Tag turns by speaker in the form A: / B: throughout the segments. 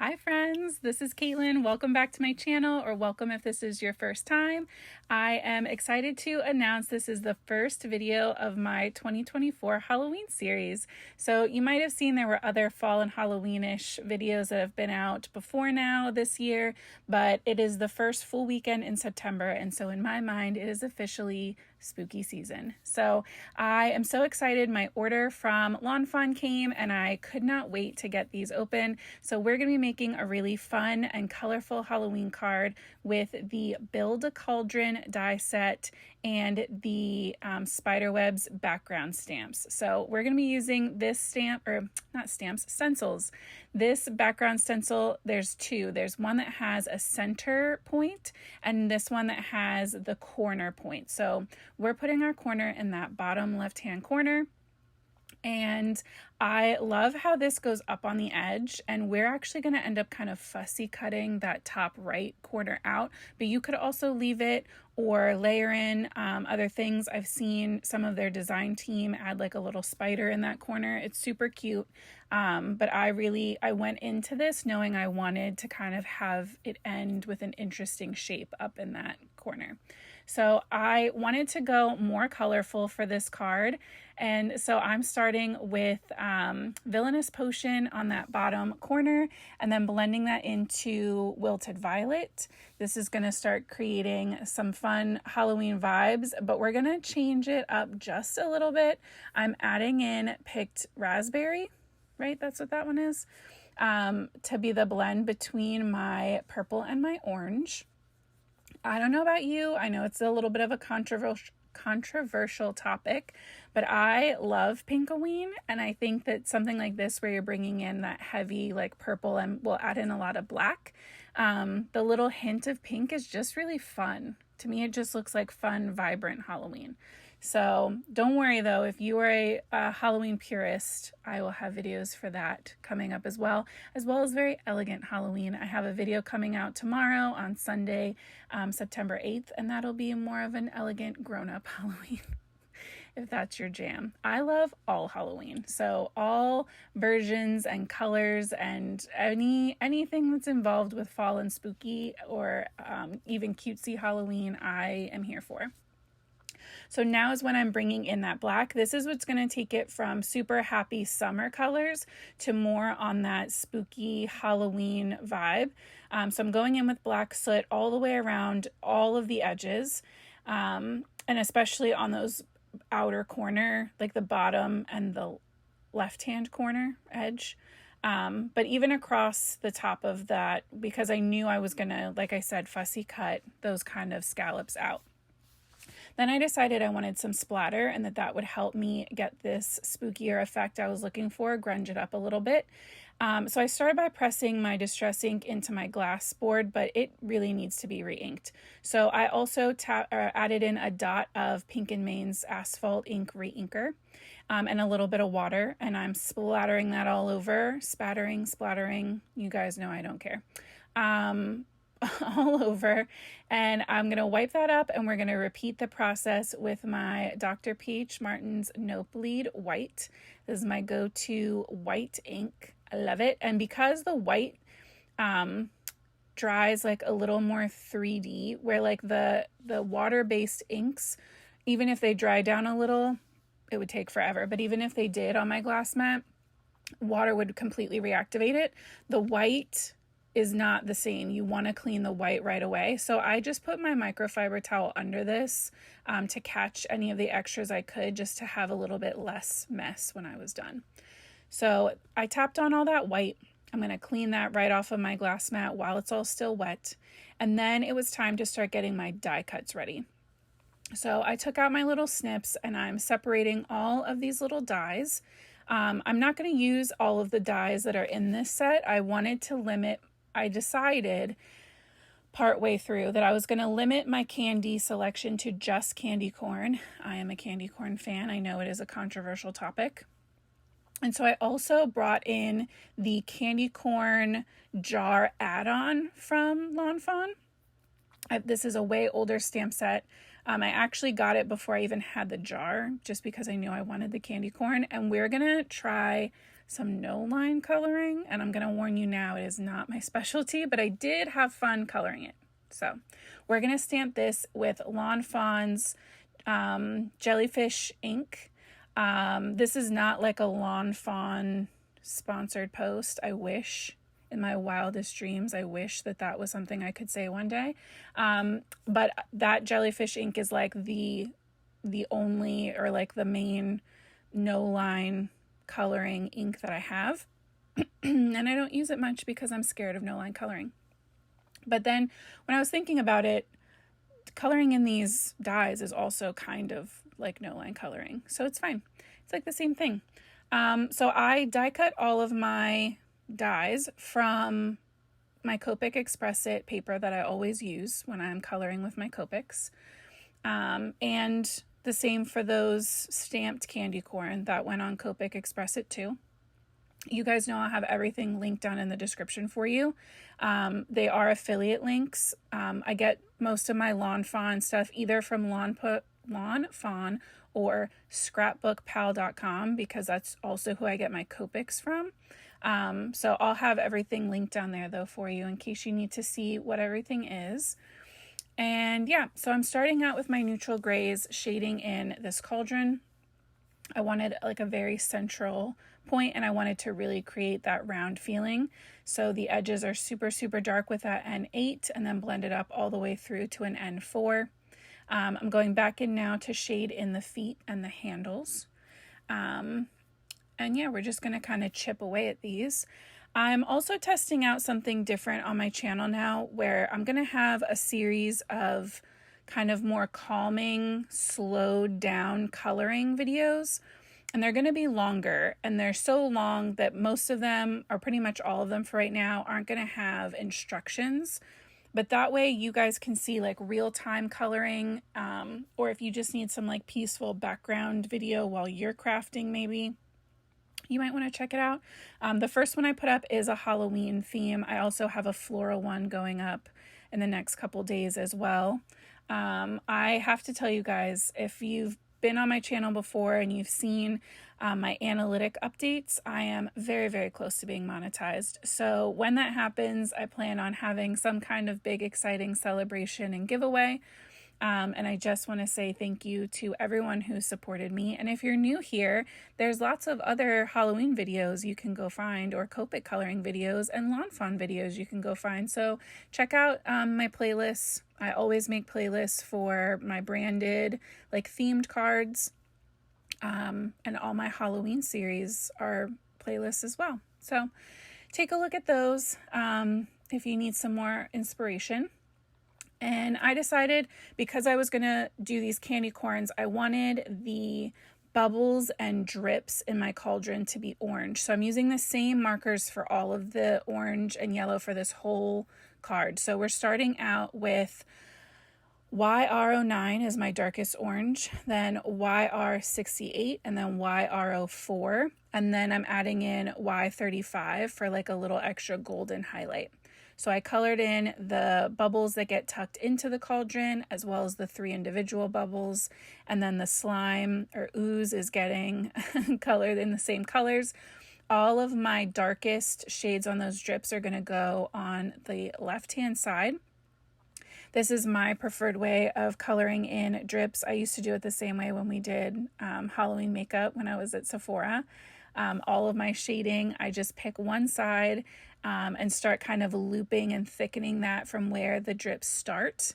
A: Hi friends, this is Caitlin. Welcome back to my channel, or welcome if this is your first time. I am excited to announce this is the first video of my 2024 Halloween series. So you might have seen there were other fall and Halloweenish videos that have been out before now this year, but it is the first full weekend in September, and so in my mind it is officially spooky season. So I am so excited. My order from Lawn Fawn came and I could not wait to get these open. So we're going to be making a really fun and colorful Halloween card with the Build a Cauldron die set and the Spider Web's background stamps. So we're going to be using this stamp, or not stamps, stencils. This background stencil, there's two. There's one that has a center point and this one that has the corner point. So we're putting our corner in that bottom left-hand corner. And I love how this goes up on the edge, and we're actually going to end up kind of fussy cutting that top right corner out, but you could also leave it or layer in other things. I've seen some of their design team add like a little spider in that corner. It's super cute, but I went into this knowing I wanted to kind of have it end with an interesting shape up in that corner. So I wanted to go more colorful for this card, and so I'm starting with Villainous Potion on that bottom corner and then blending that into Wilted Violet. This is going to start creating some fun Halloween vibes, but we're going to change it up just a little bit. I'm adding in Picked Raspberry, right? That's what that one is, to be the blend between my purple and my orange. I don't know about you. I know it's a little bit of a controversial topic, but I love Pinkoween, and I think that something like this where you're bringing in that heavy like purple and we'll add in a lot of black, the little hint of pink is just really fun. To me, it just looks like fun, vibrant Halloween. So don't worry though, if you are a Halloween purist, I will have videos for that coming up as well as very elegant Halloween. I have a video coming out tomorrow on Sunday, September 8th, and that'll be more of an elegant grown-up Halloween, if that's your jam. I love all Halloween, so all versions and colors and anything that's involved with fall and spooky or even cutesy Halloween, I am here for. So now is when I'm bringing in that black. This is what's going to take it from super happy summer colors to more on that spooky Halloween vibe. So I'm going in with black soot all the way around all of the edges, and especially on those outer corner, like the bottom and the left-hand corner edge. But even across the top of that, because I knew I was going to, like I said, fussy cut those kind of scallops out. Then I decided I wanted some splatter and that would help me get this spookier effect I was looking for, grunge it up a little bit. So I started by pressing my Distress ink into my glass board, but it really needs to be re-inked. So I also added in a dot of Pink & Main's Asphalt Ink Re-Inker and a little bit of water, and I'm splattering that all over, splattering, you guys know I don't care. All over, and I'm going to wipe that up, and we're going to repeat the process with my Dr. Peach Martin's Nope Bleed White. This is my go-to white ink. I love it, and because the white dries like a little more 3D, where like the water-based inks, even if they dry down a little, it would take forever, but even if they did on my glass mat, water would completely reactivate it. The white is not the same. You want to clean the white right away. So I just put my microfiber towel under this to catch any of the extras I could, just to have a little bit less mess when I was done. So I tapped on all that white. I'm going to clean that right off of my glass mat while it's all still wet. And then it was time to start getting my die cuts ready. So I took out my little snips and I'm separating all of these little dies. I'm not going to use all of the dies that are in this set. I decided partway through that I was going to limit my candy selection to just candy corn. I am a candy corn fan. I know it is a controversial topic. And so I also brought in the candy corn jar add-on from Lawn Fawn. This is a way older stamp set. I actually got it before I even had the jar, just because I knew I wanted the candy corn. And we're gonna try some no line coloring, and I'm gonna warn you now, it is not my specialty, but I did have fun coloring it. So we're gonna stamp this with Lawn Fawn's jellyfish ink. This is not like a Lawn Fawn sponsored post. I wish, in my wildest dreams, I wish that that was something I could say one day. But that jellyfish ink is like the only, or like the main no line coloring ink that I have. And I don't use it much because I'm scared of no line coloring. But then when I was thinking about it, coloring in these dies is also kind of like no line coloring, so it's fine. It's like the same thing. So I die cut all of my dies from my Copic Express It paper that I always use when I'm coloring with my Copics. And the same for those stamped candy corn that went on Copic Express It too. You guys know I'll have everything linked down in the description for you. They are affiliate links. I get most of my Lawn Fawn stuff either from Lawn Fawn or scrapbookpal.com, because that's also who I get my Copics from. So I'll have everything linked down there though for you in case you need to see what everything is. And yeah, so I'm starting out with my neutral grays, shading in this cauldron. I wanted like a very central point, and I wanted to really create that round feeling. So the edges are super, super dark with that N8, and then blend it up all the way through to an N4. I'm going back in now to shade in the feet and the handles. And yeah, we're just going to kind of chip away at these. I'm also testing out something different on my channel now, where I'm going to have a series of kind of more calming, slowed down coloring videos. And they're going to be longer, and they're so long that most of them, or pretty much all of them for right now, aren't going to have instructions. But that way you guys can see like real-time coloring, or if you just need some like peaceful background video while you're crafting, maybe you might want to check it out. The first one I put up is a Halloween theme. I also have a floral one going up in the next couple days as well. I have to tell you guys, if you've been on my channel before and you've seen my analytic updates, I am very, very close to being monetized. So when that happens, I plan on having some kind of big, exciting celebration and giveaway. And I just want to say thank you to everyone who supported me. And if you're new here, there's lots of other Halloween videos you can go find, or Copic coloring videos and Lawn Fawn videos you can go find. So check out my playlists. I always make playlists for my branded, like themed cards. And all my Halloween series are playlists as well. So take a look at those if you need some more inspiration. And I decided, because I was going to do these candy corns, I wanted the bubbles and drips in my cauldron to be orange. So I'm using the same markers for all of the orange and yellow for this whole card. So we're starting out with YR09 is my darkest orange, then YR68, and then YR04. And then I'm adding in Y35 for like a little extra golden highlight. So I colored in the bubbles that get tucked into the cauldron, as well as the 3 individual bubbles. And then the slime or ooze is getting colored in the same colors. All of my darkest shades on those drips are going to go on the left-hand side. This is my preferred way of coloring in drips. I used to do it the same way when we did Halloween makeup when I was at Sephora. All of my shading, I just pick one side and start kind of looping and thickening that from where the drips start.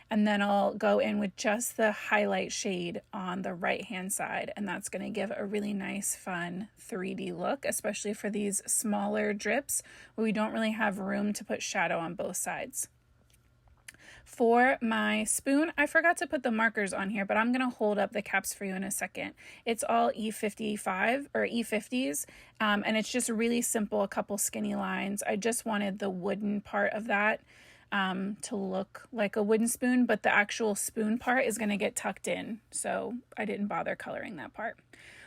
A: And then I'll go in with just the highlight shade on the right-hand side. And that's going to give a really nice, fun 3D look, especially for these smaller drips where we don't really have room to put shadow on both sides. For my spoon, I forgot to put the markers on here, but I'm going to hold up the caps for you in a second. It's all E55 or E50s, and it's just really simple, a couple skinny lines. I just wanted the wooden part of that to look like a wooden spoon, but the actual spoon part is going to get tucked in, so I didn't bother coloring that part.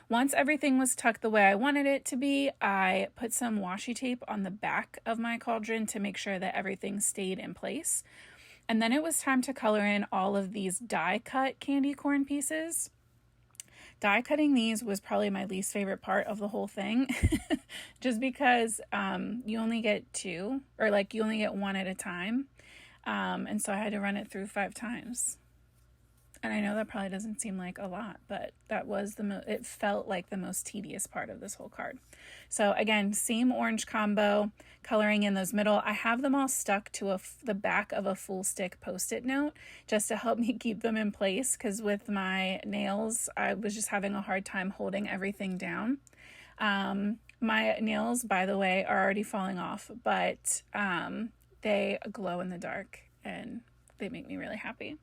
A: Once everything was tucked the way I wanted it to be, I put some washi tape on the back of my cauldron to make sure that everything stayed in place. And then it was time to color in all of these die cut candy corn pieces. Die cutting these was probably my least favorite part of the whole thing, just because you only get two, or like you only get one at a time. And so I had to run it through 5 times. And I know that probably doesn't seem like a lot, but that was it felt like the most tedious part of this whole card. So again, same orange combo, coloring in those middle. I have them all stuck to the back of a full stick Post-it note just to help me keep them in place, because with my nails, I was just having a hard time holding everything down. My nails, by the way, are already falling off, but they glow in the dark and they make me really happy.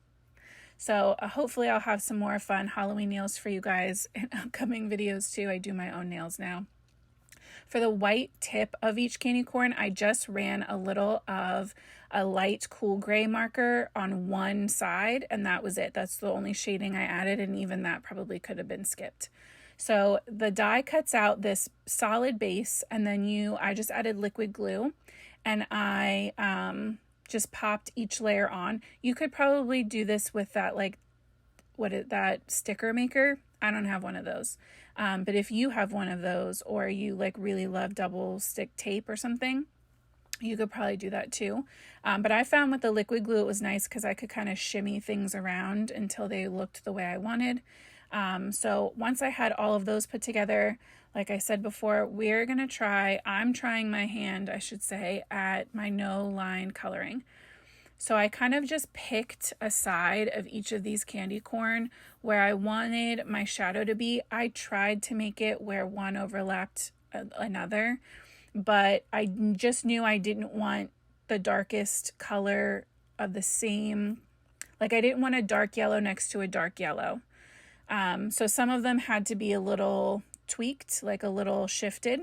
A: So hopefully I'll have some more fun Halloween nails for you guys in upcoming videos too. I do my own nails now. For the white tip of each candy corn, I just ran a little of a light cool gray marker on one side, and that was it. That's the only shading I added, and even that probably could have been skipped. So the die cuts out this solid base, and then I just added liquid glue, and I just popped each layer on. You could probably do this with that, that sticker maker. I don't have one of those. But if you have one of those, or you like really love double stick tape or something, you could probably do that too. But I found with the liquid glue, it was nice because I could kind of shimmy things around until they looked the way I wanted. So once I had all of those put together, like I said before, I'm trying my hand, I should say, at my no line coloring. So I kind of just picked a side of each of these candy corn where I wanted my shadow to be. I tried to make it where one overlapped another, but I just knew I didn't want the darkest color of the same, like I didn't want a dark yellow next to a dark yellow. So some of them had to be a little tweaked, like a little shifted,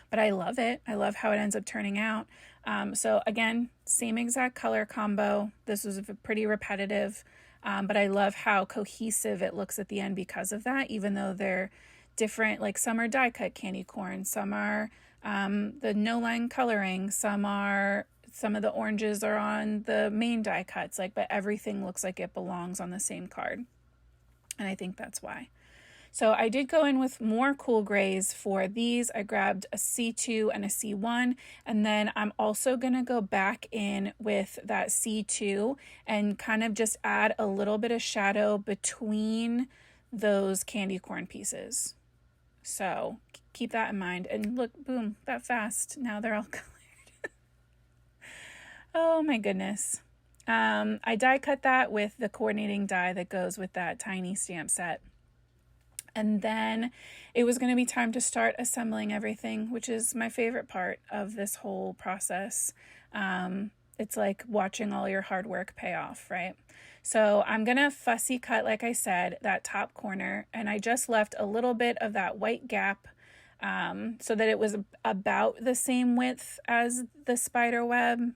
A: but I love it. I love how it ends up turning out. So again, same exact color combo. This was pretty repetitive, but I love how cohesive it looks at the end because of that, even though they're different. Like some are die cut candy corn, some are the no line coloring, some of the oranges are on the main die cuts, but everything looks like it belongs on the same card. And I think that's why. So I did go in with more cool grays for these. I grabbed a C2 and a C1, and then I'm also going to go back in with that C2 and kind of just add a little bit of shadow between those candy corn pieces. So keep that in mind. And look, boom, that fast. Now they're all colored. Oh my goodness. I die cut that with the coordinating die that goes with that tiny stamp set. And then it was going to be time to start assembling everything, which is my favorite part of this whole process. It's like watching all your hard work pay off, right? So I'm going to fussy cut, like I said, that top corner, and I just left a little bit of that white gap so that it was about the same width as the spider web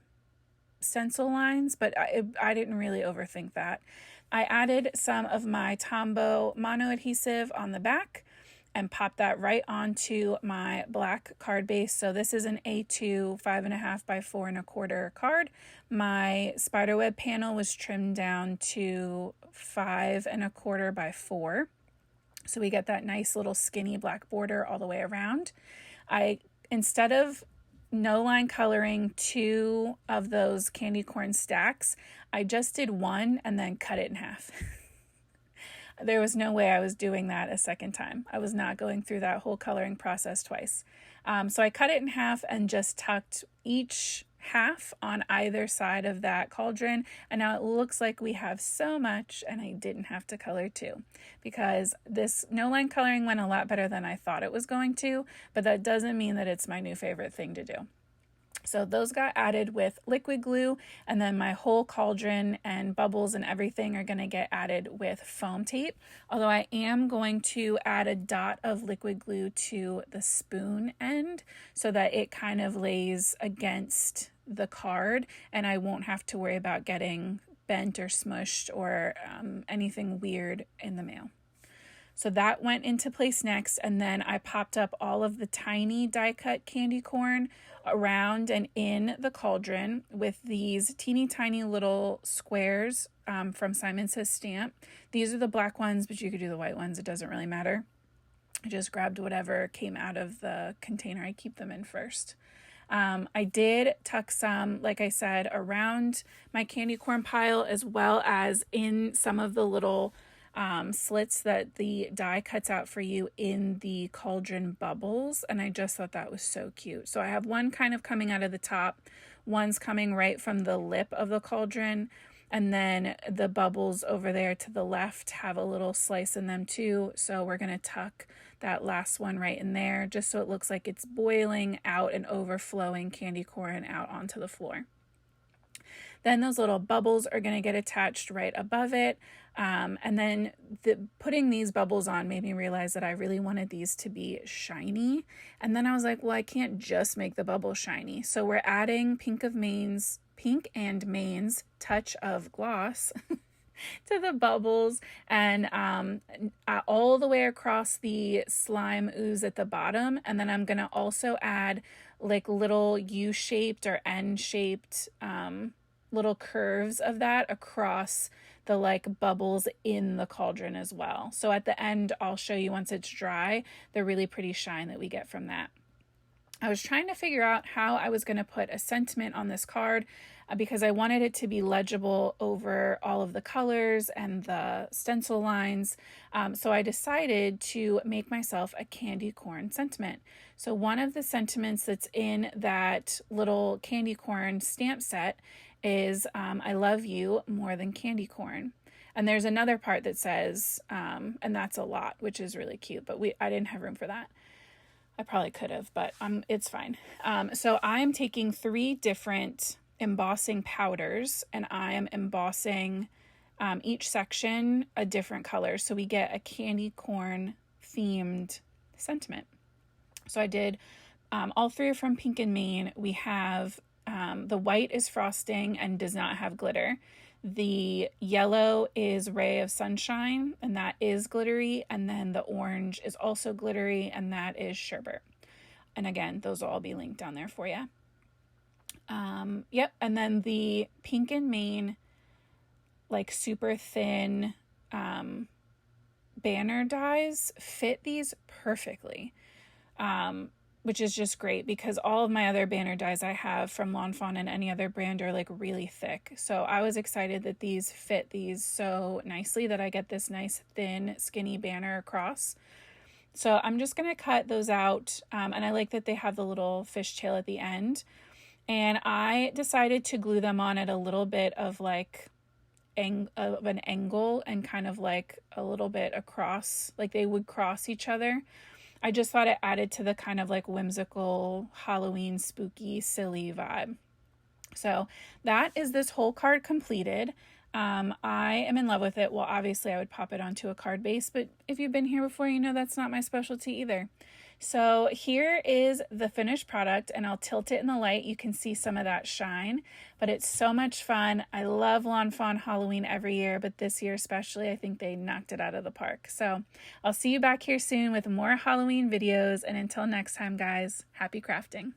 A: stencil lines, but I didn't really overthink that. I added some of my Tombow mono adhesive on the back and popped that right onto my black card base. So this is an A2 5.5 by 4.25 card. My spiderweb panel was trimmed down to 5.25 by 4. So we get that nice little skinny black border all the way around. Instead of no line coloring 2 of those candy corn stacks, I just did 1 and then cut it in half. There was no way I was doing that a second time. I was not going through that whole coloring process twice. So I cut it in half and just tucked each half on either side of that cauldron, and now it looks like we have so much, and I didn't have to color 2 because this no line coloring went a lot better than I thought it was going to, but that doesn't mean that it's my new favorite thing to do. So those got added with liquid glue, and then my whole cauldron and bubbles and everything are going to get added with foam tape, although I am going to add a dot of liquid glue to the spoon end so that it kind of lays against the card and I won't have to worry about getting bent or smushed or anything weird in the mail. So that went into place next, and then I popped up all of the tiny die cut candy corn around and in the cauldron with these teeny tiny little squares from Simon Says Stamp. These are the black ones, but you could do the white ones. It doesn't really matter. I just grabbed whatever came out of the container I keep them in first. I did tuck some, like I said, around my candy corn pile, as well as in some of the little slits that the die cuts out for you in the cauldron bubbles, and I just thought that was so cute. So I have one kind of coming out of the top, one's coming right from the lip of the cauldron, and then the bubbles over there to the left have a little slice in them too. So we're going to tuck that last one right in there, just so it looks like it's boiling out and overflowing candy corn out onto the floor. Then those little bubbles are going to get attached right above it. And then putting these bubbles on made me realize that I really wanted these to be shiny. And then I was like, well, I can't just make the bubbles shiny. So we're adding Pink and Main's Touch of Gloss to the bubbles, and all the way across the slime ooze at the bottom. And then I'm going to also add like little U-shaped or N-shaped little curves of that across the like bubbles in the cauldron as well. So at the end, I'll show you once it's dry, the really pretty shine that we get from that. I was trying to figure out how I was going to put a sentiment on this card because I wanted it to be legible over all of the colors and the stencil lines. So I decided to make myself a candy corn sentiment. So one of the sentiments that's in that little candy corn stamp set is I love you more than candy corn. And there's another part that says, and that's a lot, which is really cute, but I didn't have room for that. I probably could have, but it's fine. So I'm taking 3 different embossing powders, and I am embossing each section a different color. So we get a candy corn themed sentiment. So I did all 3 are from Pink and Main. We have the white is frosting and does not have glitter. The yellow is Ray of Sunshine, and that is glittery. And then the orange is also glittery, and that is Sherbet. And again, those will all be linked down there for you. Yep. And then the Pink and Main, like super thin banner dies fit these perfectly. Which is just great because all of my other banner dies I have from Lawn Fawn and any other brand are like really thick. So I was excited that these fit these so nicely that I get this nice thin skinny banner across. So I'm just going to cut those out. And I like that they have the little fishtail at the end. And I decided to glue them on at a little bit of like an angle and kind of like a little bit across, like they would cross each other. I just thought it added to the kind of like whimsical Halloween spooky silly vibe. So that is this whole card completed. I am in love with it. Well, obviously I would pop it onto a card base, but if you've been here before, you know that's not my specialty either. So here is the finished product, and I'll tilt it in the light. You can see some of that shine, but it's so much fun. I love Lawn Fawn Halloween every year, but this year especially, I think they knocked it out of the park. So I'll see you back here soon with more Halloween videos, and until next time, guys, happy crafting.